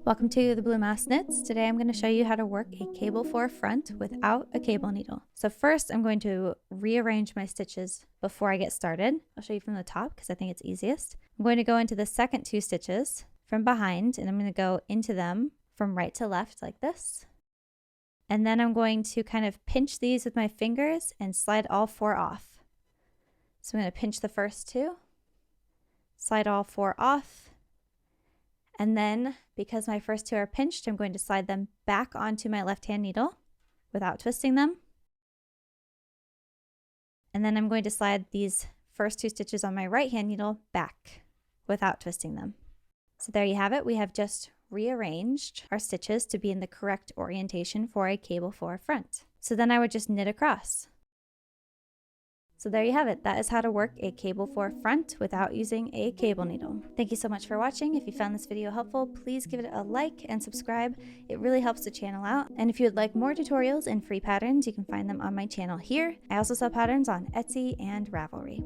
Welcome to the Blue Mouse Knits. Today I'm going to show you how to work a cable for a front without a cable needle. So first I'm going to rearrange my stitches before I get started. I'll show you from the top because I think it's easiest. I'm going to go into the second two stitches from behind and I'm going to go into them from right to left like this. And then I'm going to kind of pinch these with my fingers and slide all four off. So I'm going to pinch the first two, slide all four off. And then, because my first two are pinched, I'm going to slide them back onto my left-hand needle without twisting them. And then I'm going to slide these first two stitches on my right-hand needle back without twisting them. So there you have it. We have just rearranged our stitches to be in the correct orientation for a cable for a front. So then I would just knit across. So there you have it. That is how to work a cable for a front without using a cable needle. Thank you so much for watching. If you found this video helpful, please give it a like and subscribe. It really helps the channel out. And if you would like more tutorials and free patterns, you can find them on my channel here. I also sell patterns on Etsy and Ravelry.